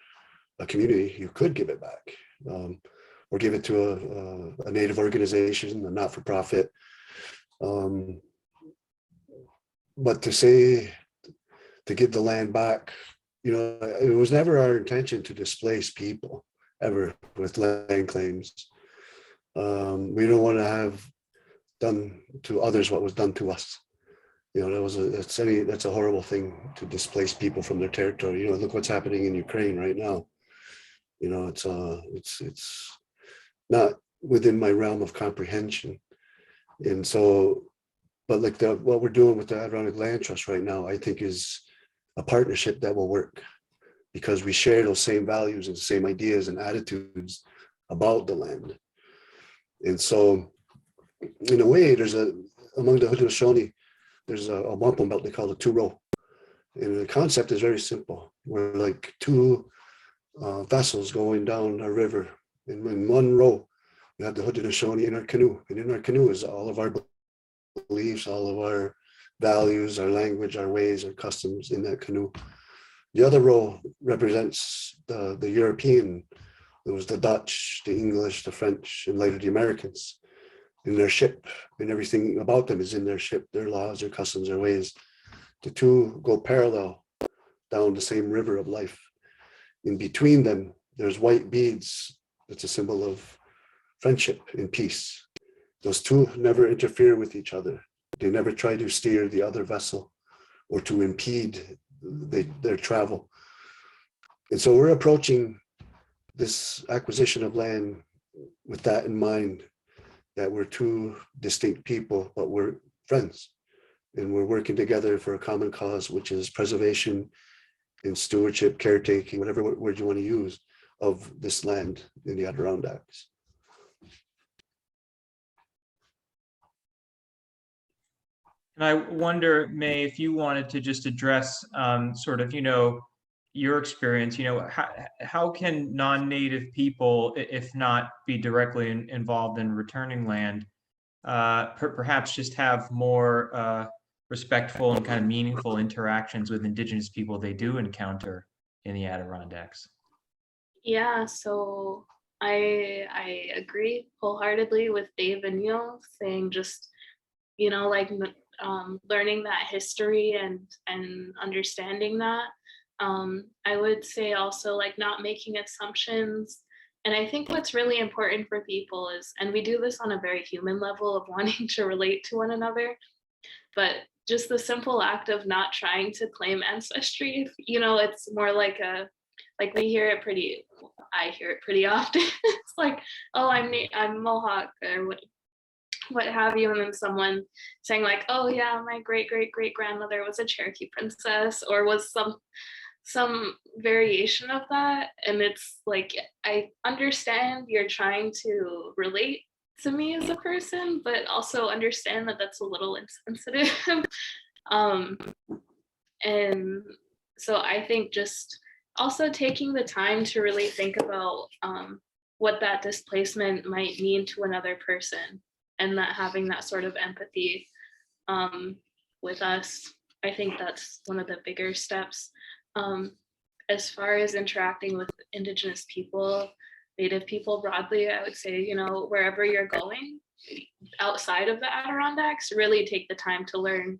a community, you could give it back, or give it to a native organization, a not-for-profit. But to say, to give the land back, it was never our intention to displace people ever with land claims. We don't want to have done to others what was done to us. That's a horrible thing, to displace people from their territory. Look what's happening in Ukraine right now. It's not within my realm of comprehension. And so, but like what we're doing with the Adirondack Land Trust right now, I think is a partnership that will work, because we share those same values and same ideas and attitudes about the land. And so, in a way, among the Haudenosaunee, there's a wampum belt they call the two-row. And the concept is very simple. We're like two vessels going down a river. And in one row, we have the Haudenosaunee in our canoe. And in our canoe is all of our beliefs, all of our values, our language, our ways, our customs in that canoe. The other row represents the European. It was the Dutch, the English, the French, and later the Americans in their ship, and everything about them is in their ship, their laws, their customs, their ways. The two go parallel down the same river of life. In between them, there's white beads. It's a symbol of friendship and peace. Those two never interfere with each other. They never try to steer the other vessel or to impede their travel. And so we're approaching this acquisition of land with that in mind, that we're two distinct people, but we're friends. And we're working together for a common cause, which is preservation and stewardship, caretaking, whatever word you want to use, of this land in the Adirondacks. And I wonder, Mae, if you wanted to just address sort of, your experience, how can non-native people, if not be directly involved in returning land, perhaps just have more respectful and kind of meaningful interactions with Indigenous people they do encounter in the Adirondacks? Yeah, so I agree wholeheartly with Dave and Neil saying just, learning that history and understanding that. I would say also not making assumptions. And I think what's really important for people is, and we do this on a very human level of wanting to relate to one another, but just the simple act of not trying to claim ancestry. You know, it's more like like we hear it pretty, I hear it pretty often. It's like, oh, I'm Mohawk or what have you, and then someone saying like, oh yeah, my great grandmother was a Cherokee princess, or was some variation of that. And it's like, I understand you're trying to relate to me as a person, but also understand that that's a little insensitive. And so I think just also taking the time to really think about what that displacement might mean to another person, and that having that sort of empathy with us, I think that's one of the bigger steps. As far as interacting with Indigenous people, Native people broadly, I would say, you know, wherever you're going outside of the Adirondacks, really take the time to learn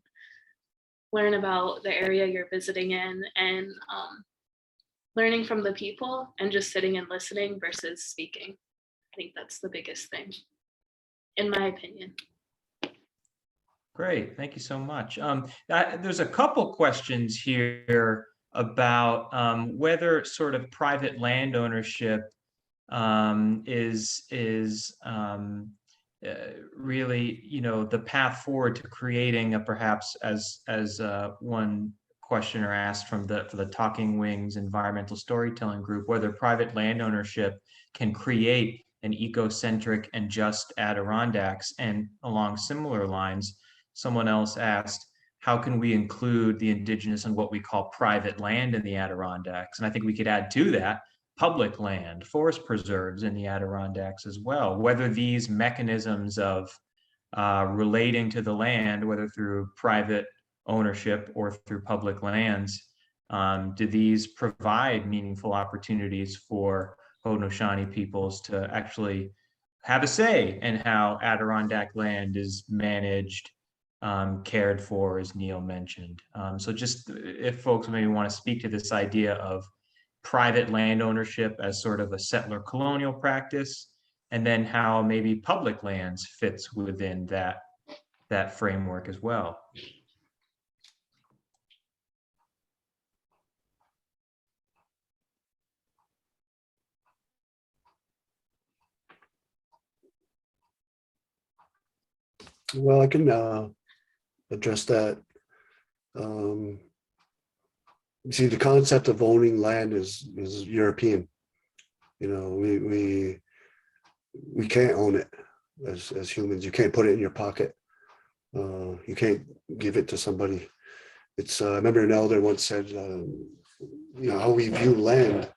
about the area you're visiting in, and learning from the people and just sitting and listening versus speaking. I think that's the biggest thing, in my opinion. Great, thank you so much. There's a couple questions here about whether sort of private land ownership is really, you know, the path forward to creating a, perhaps as one questioner asked for the Talking Wings environmental storytelling group, whether private land ownership can create an ecocentric and just Adirondacks. And along similar lines, someone else asked, how can we include the Indigenous and what we call private land in the Adirondacks? And I think we could add to that public land, forest preserves in the Adirondacks as well, whether these mechanisms of relating to the land, whether through private ownership or through public lands, do these provide meaningful opportunities for Haudenosaunee peoples to actually have a say in how Adirondack land is managed, cared for, as Neil mentioned. So just if folks maybe want to speak to this idea of private land ownership as sort of a settler colonial practice, and then how maybe public lands fits within that framework as well. Well, I can address that. You see, the concept of owning land is European. You know, we can't own it as humans. You can't put it in your pocket. You can't give it to somebody. It's I remember an elder once said, you know, how we view land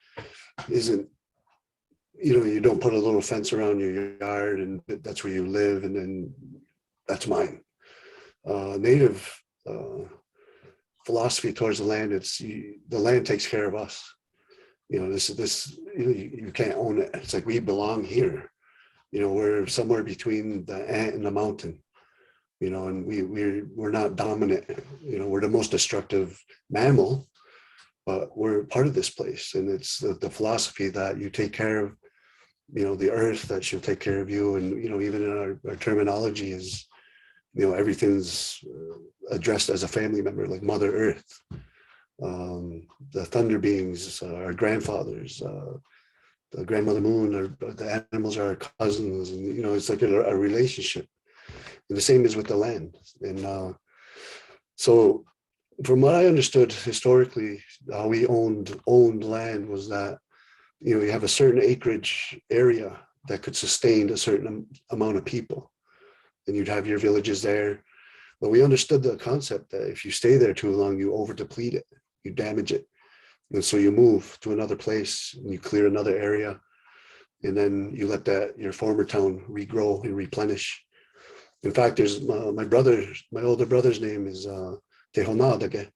isn't, you know, you don't put a little fence around your yard and that's where you live and then that's mine. Native philosophy towards the land, it's the land takes care of us. You know, this you know, you can't own it. It's like we belong here. You know, we're somewhere between the ant and the mountain. You know, and we're not dominant. You know, we're the most destructive mammal, but we're part of this place. And it's the philosophy that you take care of, you know, the earth, that she'll take care of you. And, you know, even in our terminology is, you know, everything's addressed as a family member, like Mother Earth. The thunder beings, our grandfathers, the grandmother moon, the animals are our cousins. And, you know, it's like a relationship. And the same is with the land. And so from what I understood historically, how we owned land was that, you know, you have a certain acreage area that could sustain a certain amount of people. And you'd have your villages there. But we understood the concept that if you stay there too long, you over deplete it, you damage it. And so you move to another place and you clear another area. And then you let your former town regrow and replenish. In fact, there's my older brother's name is Tehonaadage.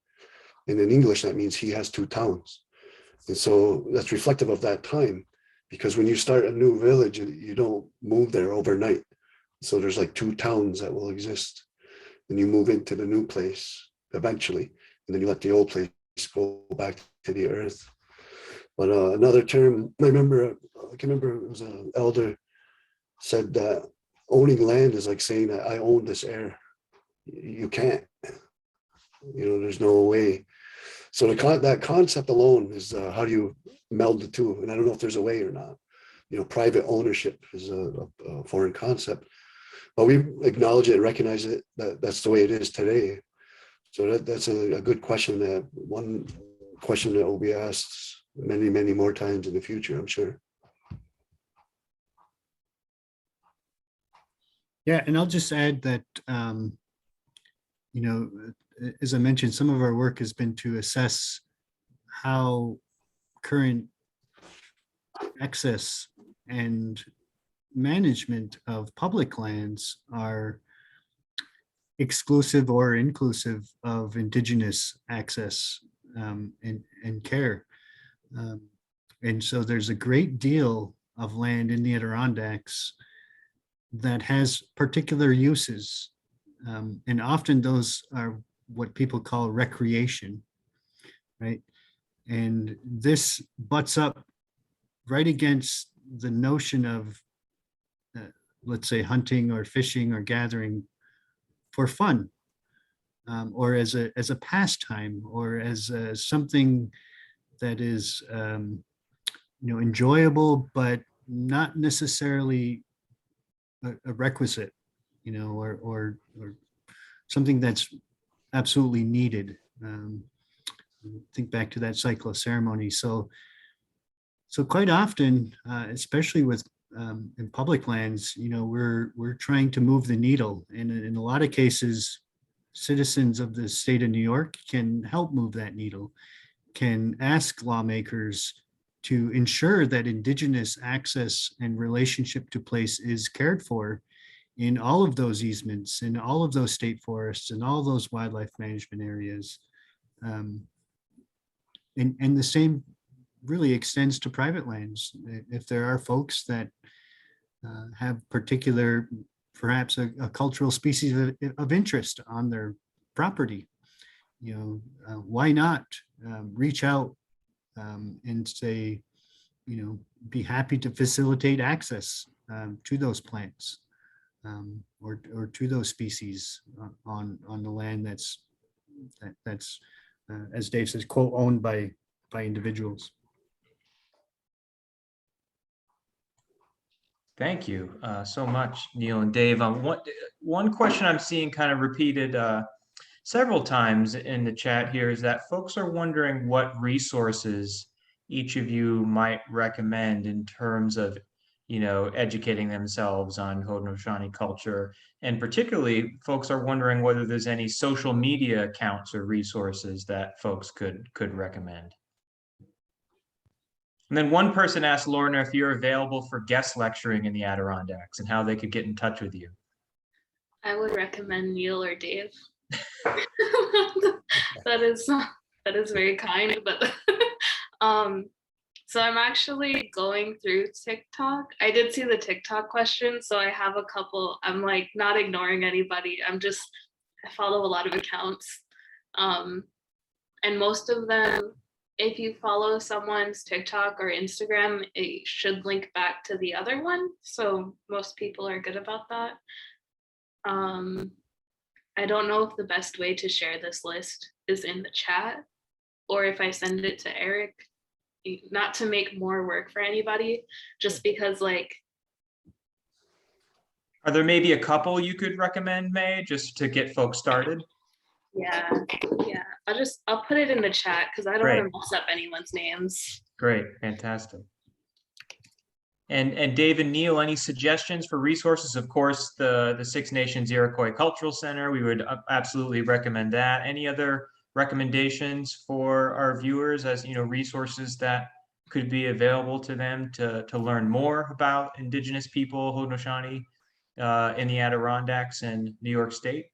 And in English, that means he has two towns. And so that's reflective of that time, because when you start a new village, you don't move there overnight. So there's like two towns that will exist. And you move into the new place eventually, and then you let the old place go back to the earth. But another term, I can remember it was an elder said that owning land is like saying that I own this air. You can't. There's no way. So that concept alone is how do you meld the two? And I don't know if there's a way or not. Private ownership is a foreign concept, but we acknowledge it and recognize it, that's the way it is today. So that's a good question, one question that will be asked many, many more times in the future, I'm sure. Yeah, and I'll just add that, as I mentioned, some of our work has been to assess how current access and management of public lands are exclusive or inclusive of Indigenous access and care. And so there's a great deal of land in the Adirondacks that has particular uses. And often those are what people call recreation, right? And this butts up right against the notion of, let's say, hunting or fishing or gathering for fun, or as a pastime, or as something that is enjoyable, but not necessarily a requisite, or something that's absolutely needed. Think back to that cycle of ceremony. So quite often, especially with in public lands, we're trying to move the needle, and in a lot of cases, citizens of the state of New York can help move that needle, can ask lawmakers to ensure that Indigenous access and relationship to place is cared for in all of those easements, in all of those state forests, and all those wildlife management areas. And the same really extends to private lands. If there are folks that have particular, perhaps a cultural species of interest on their property, why not reach out and say, be happy to facilitate access to those plants or to those species on the land that's as Dave says, quote, owned by individuals. Thank you so much, Neil and Dave. One question I'm seeing kind of repeated several times in the chat here is that folks are wondering what resources each of you might recommend in terms of, educating themselves on Haudenosaunee culture. And particularly, folks are wondering whether there's any social media accounts or resources that folks could recommend. And then one person asked Lorna if you're available for guest lecturing in the Adirondacks and how they could get in touch with you. I would recommend Neil or Dave. That is very kind, but so I'm actually going through TikTok. I did see the TikTok question, so I have a couple. I'm like not ignoring anybody. I follow a lot of accounts, and most of them, if you follow someone's TikTok or Instagram, it should link back to the other one. So most people are good about that. I don't know if the best way to share this list is in the chat or if I send it to Eric, not to make more work for anybody, just because like. Are there maybe a couple you could recommend, May, just to get folks started? Yeah. I'll put it in the chat because I don't want to mess up anyone's names. Great, fantastic. And Dave and Neil, any suggestions for resources? Of course, the Six Nations Iroquois Cultural Center, we would absolutely recommend that. Any other recommendations for our viewers as resources that could be available to them to learn more about Indigenous people, Haudenosaunee, in the Adirondacks and New York State?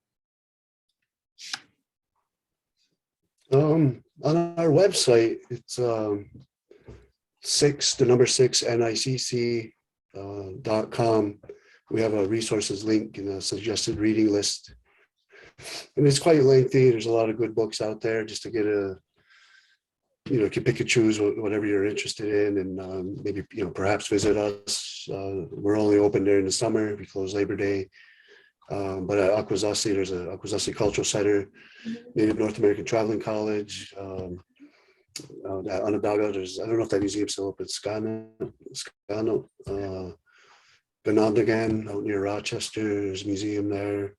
On our website, it's 6nicc.com. We have a resources link and a suggested reading list. And it's quite lengthy. There's a lot of good books out there just to get you can pick and choose whatever you're interested in, and maybe, perhaps visit us. We're only open during the summer. We close Labor Day. But at Akwesasne, there's a Akwesasne Cultural Center, Native North American Traveling College. At Onondaga, there's, I don't know if that museum's still open, Scano, Ganondagan out near Rochester, there's a museum there.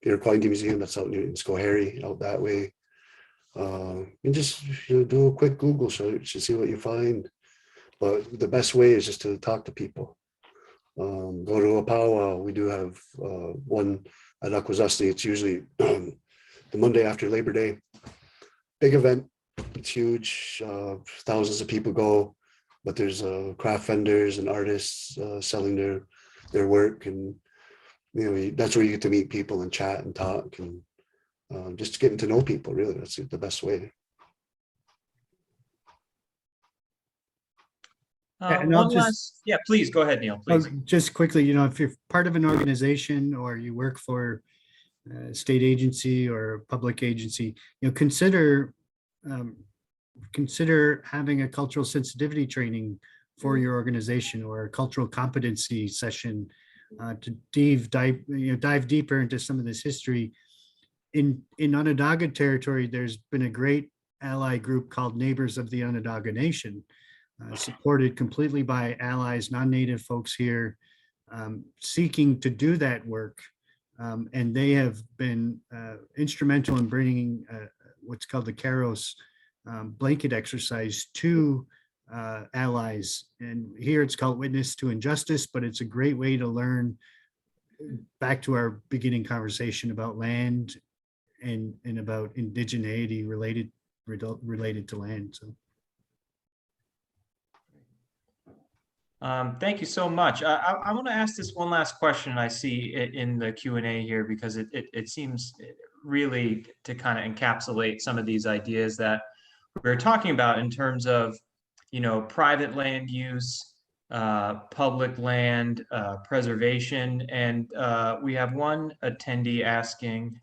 Iroquois Indian Museum, that's out near Schoharie, out that way. And just do a quick Google search and see what you find. But the best way is just to talk to people. Go to a powwow. We do have one at Akwesasne. It's usually the Monday after Labor Day. Big event. It's huge. Thousands of people go, but there's craft vendors and artists selling their work, and that's where you get to meet people and chat and talk and just getting to know people. Really, that's the best way. And I'll Yeah, please go ahead, Neil. Please. Just quickly, if you're part of an organization or you work for a state agency or public agency, consider having a cultural sensitivity training for your organization or a cultural competency session to dive deeper into some of this history. In Onondaga territory, there's been a great ally group called Neighbors of the Onondaga Nation, supported completely by allies, non-native folks here, seeking to do that work. And they have been instrumental in bringing what's called the Karos blanket exercise to allies. And here it's called Witness to Injustice, but it's a great way to learn back to our beginning conversation about land and about indigeneity related to land. So. Thank you so much. I want to ask this one last question I see in the Q&A here, because it seems really to kind of encapsulate some of these ideas that we're talking about in terms of, private land use, public land preservation. And we have one attendee asking,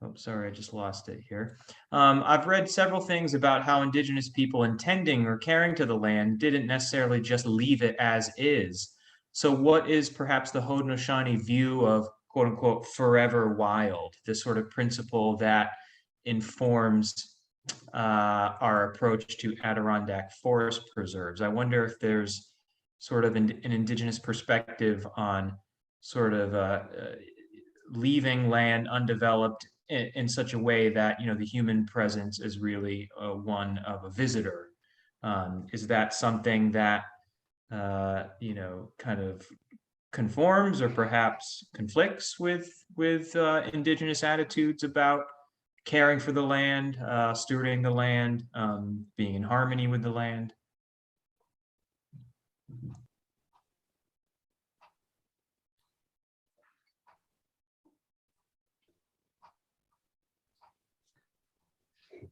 oh, sorry, I just lost it here. I've read several things about how Indigenous people intending or caring to the land didn't necessarily just leave it as is. So what is perhaps the Haudenosaunee view of quote unquote forever wild, this sort of principle that informs our approach to Adirondack forest preserves? I wonder if there's sort of an Indigenous perspective on sort of leaving land undeveloped in such a way that the human presence is really one of a visitor. Is that something that kind of conforms or perhaps conflicts with Indigenous attitudes about caring for the land, stewarding the land, being in harmony with the land?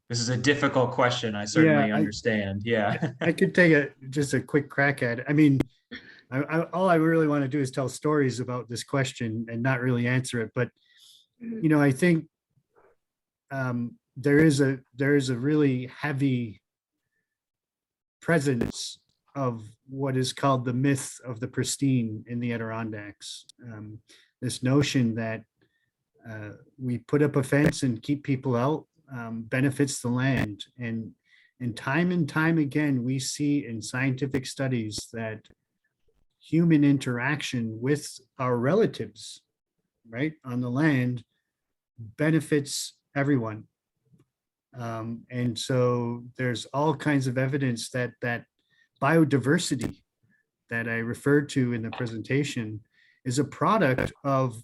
This is a difficult question. I certainly understand. Yeah. I could take just a quick crack at it. I mean, all I really want to do is tell stories about this question and not really answer it. But, I think there is a really heavy presence of what is called the myth of the pristine in the Adirondacks. This notion that we put up a fence and keep people out benefits the land. And time again, we see in scientific studies that human interaction with our relatives, right, on the land benefits everyone. And so there's all kinds of evidence that biodiversity that I referred to in the presentation is a product of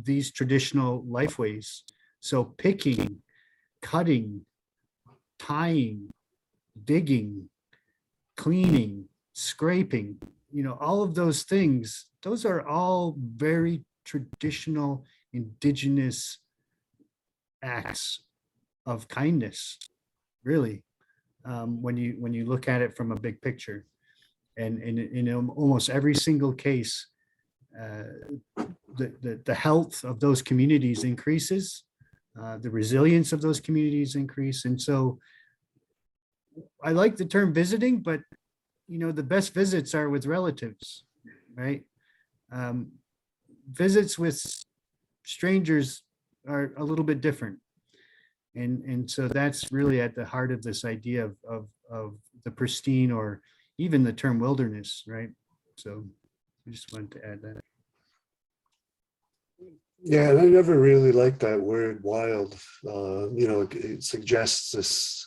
these traditional lifeways. So picking, cutting, tying, digging, cleaning, scraping, all of those things, those are all very traditional Indigenous acts of kindness, really, when you look at it from a big picture. And in almost every single case, the health of those communities increases, the resilience of those communities increase. And so I like the term visiting, but the best visits are with relatives, right? visits with strangers are a little bit different. And so that's really at the heart of this idea of the pristine, or even the term wilderness, right? So I just wanted to add that. Yeah, and I never really liked that word wild. It suggests this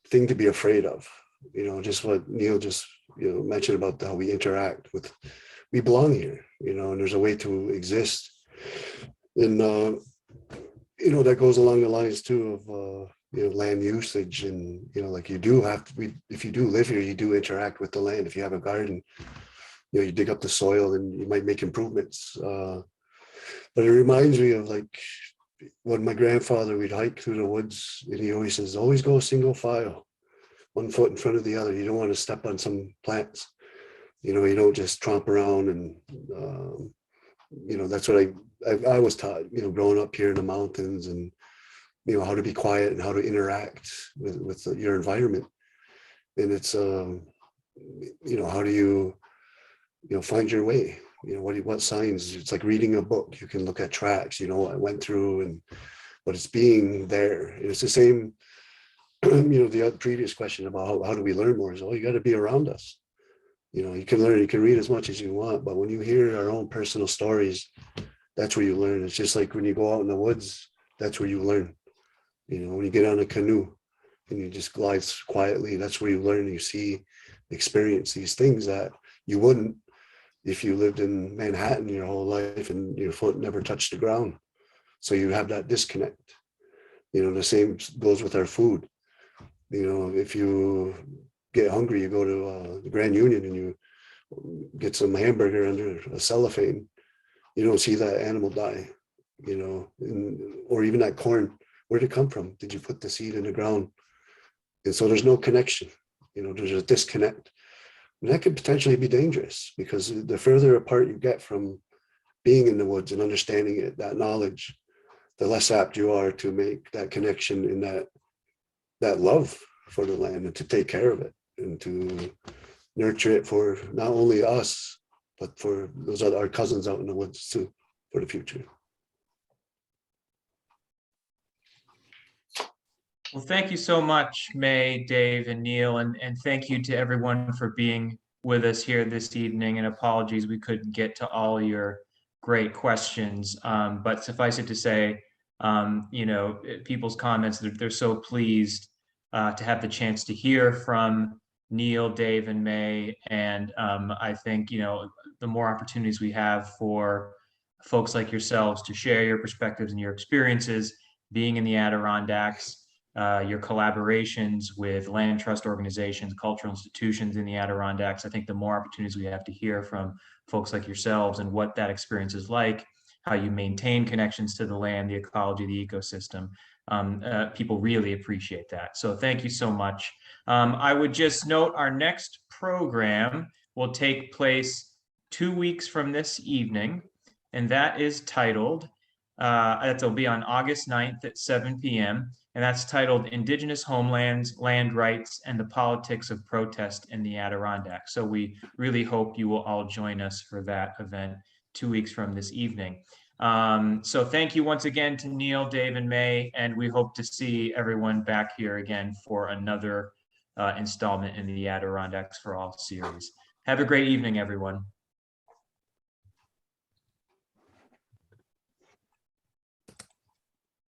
thing to be afraid of, just what Neil just, mentioned about how we interact with, we belong here, and there's a way to exist. And, that goes along the lines too of, land usage. And, like you do have to, if you do live here, you do interact with the land. If you have a garden, you dig up the soil and you might make improvements. But it reminds me of like when my grandfather, we'd hike through the woods, and he always says, always go single file, 1 foot in front of the other. You don't want to step on some plants. You don't just tromp around. And, that's what I was taught, growing up here in the mountains, and, how to be quiet and how to interact with your environment. And it's, how do you, find your way? What signs? It's like reading a book. You can look at tracks, what I went through, and but it's being there. And it's the same, the other previous question about how do we learn more is, you got to be around us. You can learn, you can read as much as you want, but when you hear our own personal stories, that's where you learn. It's just like when you go out in the woods, that's where you learn. When you get on a canoe and you just glide quietly, that's where you learn. You see, experience these things that you wouldn't if you lived in Manhattan your whole life and your foot never touched the ground. So you have that disconnect. The same goes with our food. If you get hungry, you go to the Grand Union and you get some hamburger under a cellophane. You don't see that animal die, or even that corn. Where'd it come from? Did you put the seed in the ground? And so there's no connection. There's a disconnect. And that could potentially be dangerous, because the further apart you get from being in the woods and understanding it, that knowledge, the less apt you are to make that connection in that love for the land, and to take care of it and to nurture it for not only us, but for those other our cousins out in the woods too, for the future. Well, thank you so much, May, Dave, and Neil, and thank you to everyone for being with us here this evening. And apologies we couldn't get to all your great questions, but suffice it to say, people's comments, they're so pleased to have the chance to hear from Neil, Dave, and May. And I think, the more opportunities we have for folks like yourselves to share your perspectives and your experiences being in the Adirondacks, your collaborations with land trust organizations, cultural institutions in the Adirondacks. I think the more opportunities we have to hear from folks like yourselves and what that experience is like, how you maintain connections to the land, the ecology, the ecosystem, people really appreciate that. So thank you so much. I would just note our next program will take place 2 weeks from this evening, and that is titled, that'll be on August 9th at 7 p.m. And that's titled Indigenous Homelands, Land Rights, and the Politics of Protest in the Adirondacks. So we really hope you will all join us for that event 2 weeks from this evening. So thank you once again to Neil, Dave, and May, and we hope to see everyone back here again for another installment in the Adirondacks for All series. Have a great evening, everyone.